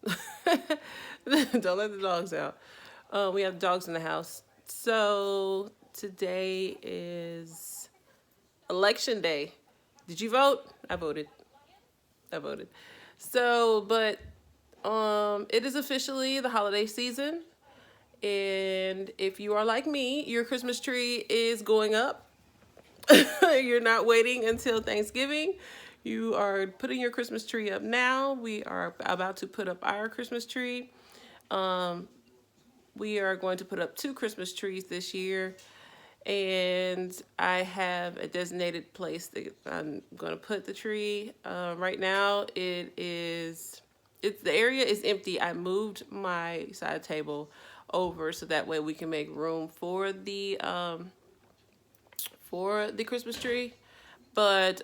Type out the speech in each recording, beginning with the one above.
Don't let the dogs out. We have dogs in the house. So today is election day. Did you vote? I voted. I voted. So, but it is officially the holiday season. And if you are like me, your Christmas tree is going up. You're not waiting until Thanksgiving. You are putting your Christmas tree up now. We are about to put up our Christmas tree. We are going to put up 2 Christmas trees this year. And I have a designated place that I'm going to put the tree. Right now, the area is empty. I moved my side table over so that way we can make room for the Christmas tree. But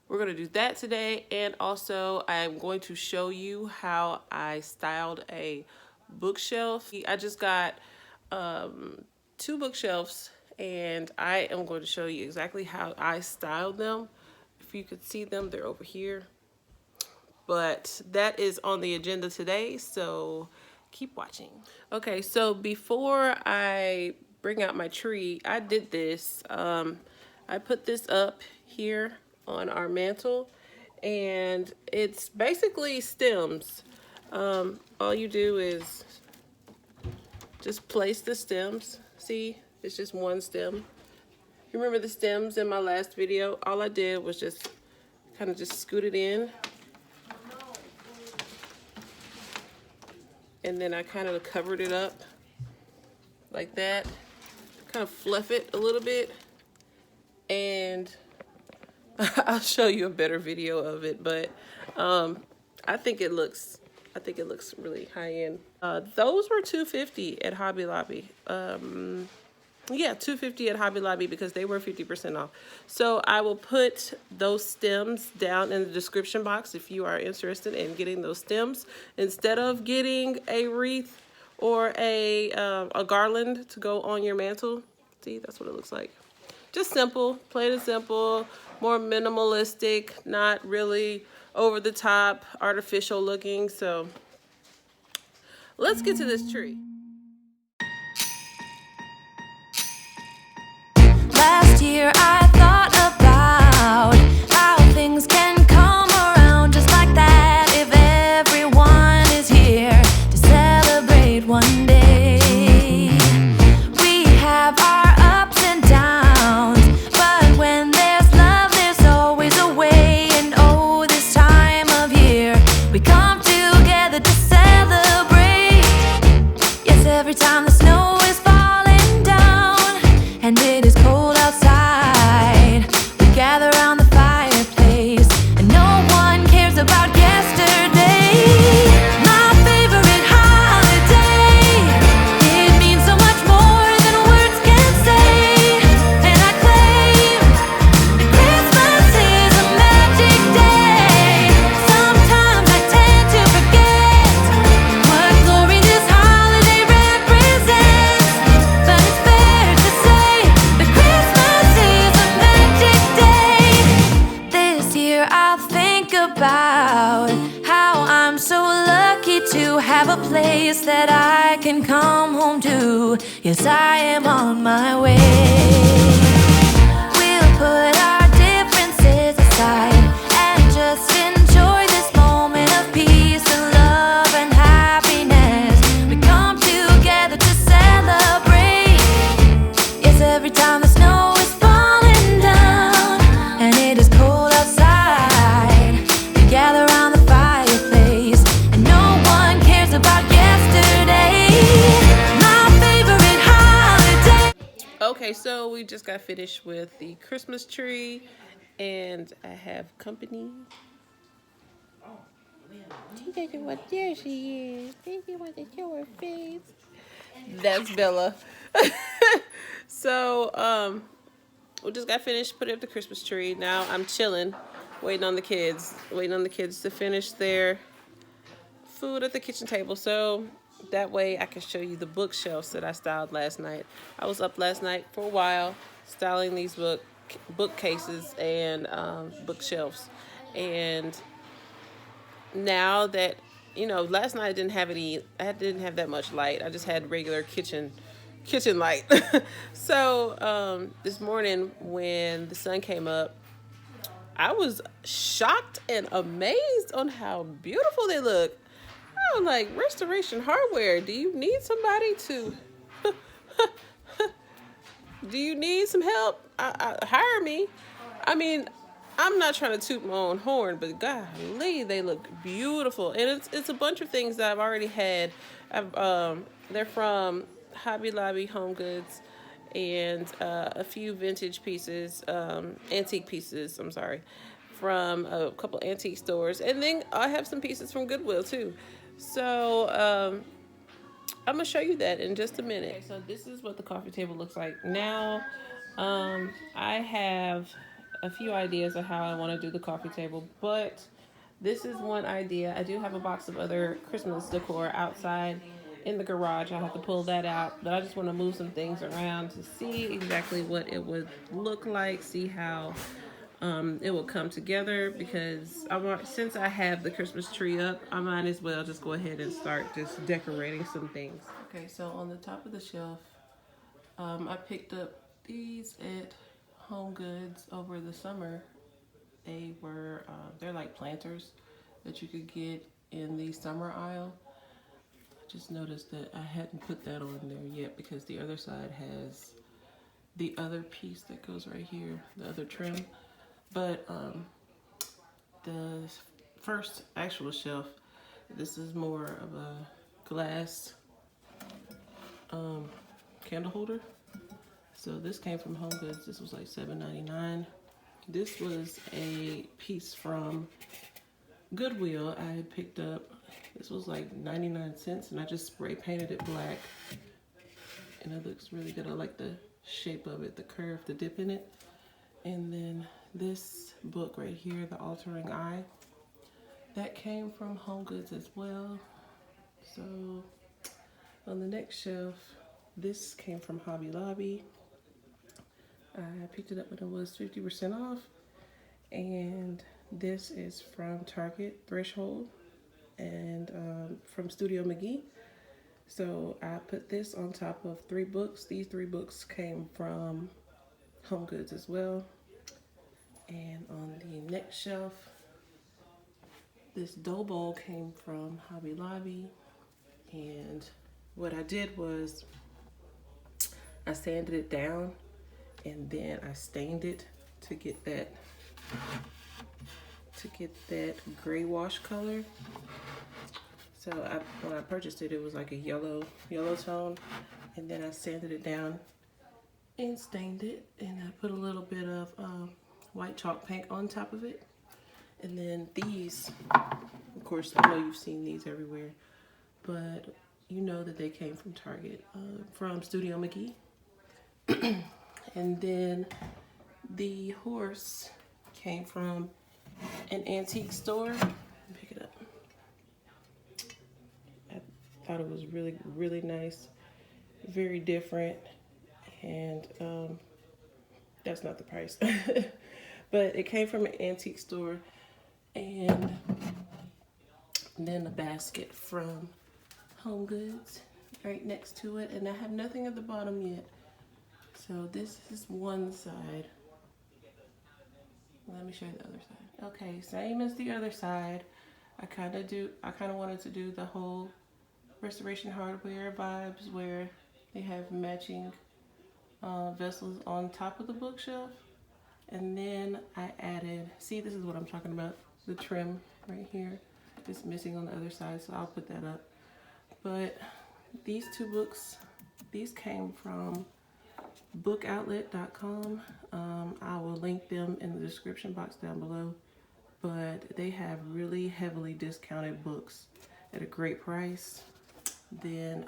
we're going to do that today. And also, I'm going to show you how I styled a bookshelf. I just got 2 bookshelves, and I am going to show you exactly how I styled them. If you could see them, they're over here. But that is on the agenda today, so keep watching. Okay, so before I bring out my tree, I did this. I put this up here on our mantle, and it's basically stems. All you do is just place the stems. See, it's just one stem. You remember the stems in my last video? All I did was just kind of just scoot it in. And then I kind of covered it up like that. Kind of fluff it a little bit. And I'll show you a better video of it, but I think it looks really high end. Those were $2.50 at Hobby Lobby. Yeah, $2.50 at Hobby Lobby because they were 50% off. So I will put those stems down in the description box if you are interested in getting those stems. Instead of getting a wreath or a garland to go on your mantle. See, that's what it looks like. Just simple, plain and simple, more minimalistic, not really over the top, artificial looking. So let's get to this tree. Last year I thought about how things can come around just like that if everyone is here to celebrate one day. We have our ups and downs, but when there's love there's always a way. And oh, this time of year we come together to celebrate. Yes, every time the snow is falling down and it is cold outside, we gather around the fireplace and no one cares about yesterday. My favorite holiday, it means so much more than words can say. And I claim that Christmas is a magic day. Sometimes I tend to forget what glory this holiday represents, but it's fair to say that Christmas is a magic day. This year I'll think about how I'm so lucky to have a place that I can come home to. Yes, I am on my way. We'll put our differences aside and just enjoy this moment of peace and love and happiness. We come together to celebrate. Yes, every time the snow is falling down and it is cold outside, we gather around the fireplace and no one cares about yesterday. My favorite holiday. Okay, so we just got finished with the Christmas tree, and I have company. She doesn't want, there she is. She want to show her face. That's Bella. So, we just got finished putting up the Christmas tree. Now I'm chilling, waiting on the kids to finish their food at the kitchen table. So that way I can show you the bookshelves that I styled last night. I was up last night for a while styling these bookcases and bookshelves. And now that, last night I didn't have I didn't have that much light. I just had regular kitchen light. So this morning when the sun came up, I was shocked and amazed on how beautiful they look. I was like, Restoration Hardware, do you need somebody to do you need some help? Hire me. I mean, I'm not trying to toot my own horn, but golly, they look beautiful. And it's a bunch of things that I've already had. They're from Hobby Lobby, Homegoods, and a few vintage pieces, antique pieces, I'm sorry, from a couple antique stores. And then I have some pieces from Goodwill too. So I'm gonna show you that in just a minute. Okay, so this is what the coffee table looks like now. I have a few ideas of how I want to do the coffee table, but this is one idea. I do have a box of other Christmas decor outside in the garage. I have to pull that out, but I just want to move some things around to see exactly what it would look like, see how it will come together, because since I have the Christmas tree up, I might as well just go ahead and start just decorating some things. Okay, so on the top of the shelf, I picked up these at Homegoods over the summer. They're like planters that you could get in the summer aisle. I just noticed that I hadn't put that on there yet because the other side has the other piece that goes right here, the other trim. But the first actual shelf, this is more of a glass candle holder. So this came from HomeGoods. This was like $7.99. This was a piece from Goodwill I had picked up. This was like 99 cents, and I just spray painted it black. And it looks really good. I like the shape of it, the curve, the dip in it. And then this book right here, The Altering Eye, that came from HomeGoods as well. So on the next shelf, this came from Hobby Lobby. I picked it up when it was 50% off. And this is from Target, Threshold, and from Studio McGee. So I put this on top of 3 books. These 3 books came from HomeGoods as well. And on the next shelf, this dough bowl came from Hobby Lobby. And what I did was I sanded it down and then I stained it to get that gray wash color. So when I purchased it, it was like a yellow tone, and then I sanded it down and stained it, and I put a little bit of white chalk paint on top of it. And then these, of course, I know you've seen these everywhere, but you know that they came from Target, from Studio McGee. And then the horse came from an antique store. Pick it up. I thought it was really, really nice, very different, and that's not the price. But it came from an antique store. And then a basket from HomeGoods right next to it, and I have nothing at the bottom yet. So this is one side. Let me show you the other side. Okay, same as the other side. I kind of wanted to do the whole Restoration Hardware vibes where they have matching vessels on top of the bookshelf. And then I added, see, this is what I'm talking about, the trim right here. It's missing on the other side, so I'll put that up. But these 2 books, these came from bookoutlet.com. I will link them in the description box down below. But they have really heavily discounted books at a great price. Then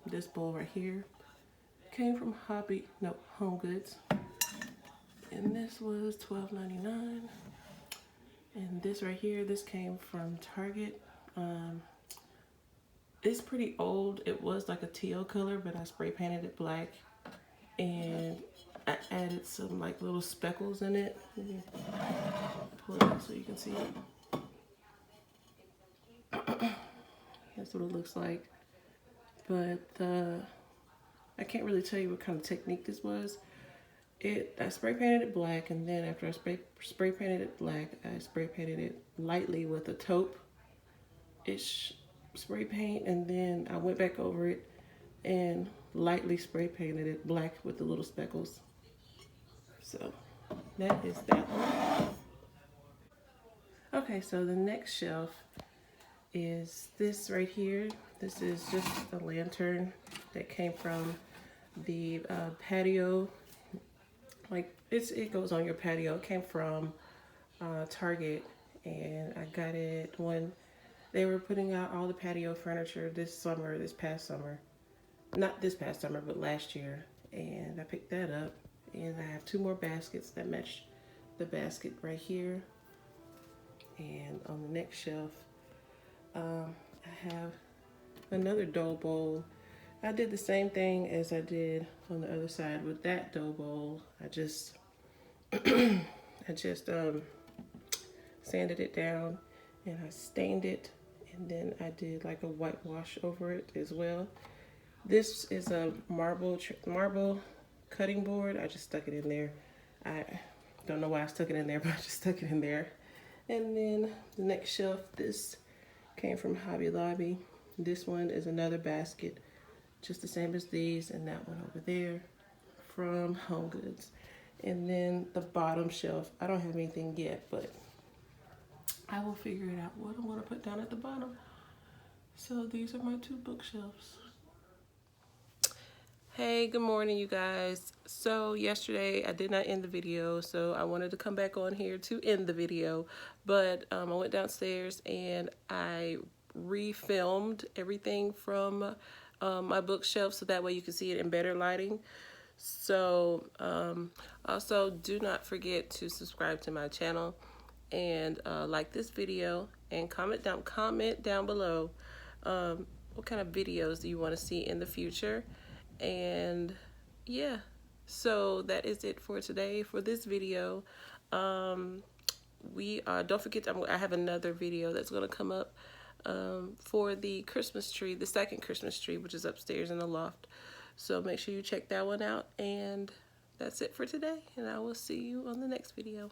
this bowl right here came from HomeGoods. And this was $12.99. And this right here, this came from Target. It's pretty old. It was like a teal color, but I spray painted it black. And I added some like little speckles in it. Pull it out so you can see it. That's what it looks like. But I can't really tell you what kind of technique this was. I spray painted it black, and then after I spray painted it black, I spray painted it lightly with a taupe-ish spray paint, and then I went back over it and lightly spray painted it black with the little speckles. So that is that one. Okay, so the next shelf is this right here. This is just a lantern that came from the patio. Like it goes on your patio. It came from Target, and I got it when they were putting out all the patio furniture this past summer. Not this past summer, but last year. And I picked that up, and I have 2 more baskets that match the basket right here. And on the next shelf, I have another dough bowl. I did the same thing as I did on the other side with that dough bowl. I just sanded it down, and I stained it, and then I did like a whitewash over it as well. This is a marble cutting board. I just stuck it in there. I don't know why I stuck it in there, but I just stuck it in there. And then the next shelf, this came from Hobby Lobby. This one is another basket, just the same as these, and that one over there from Homegoods. And then the bottom shelf, I don't have anything yet, but I will figure it out what I want to put down at the bottom. So these are my 2 bookshelves. Hey, good morning, you guys. So yesterday I did not end the video, so I wanted to come back on here to end the video, but I went downstairs and I refilmed everything from my bookshelf, so that way you can see it in better lighting. So also do not forget to subscribe to my channel and like this video, and comment down below what kind of videos do you want to see in the future. And yeah, so that is it for today for this video. Don't forget, I have another video that's going to come up for the Christmas tree, the second Christmas tree, which is upstairs in the loft. So make sure you check that one out. And that's it for today, and I will see you on the next video.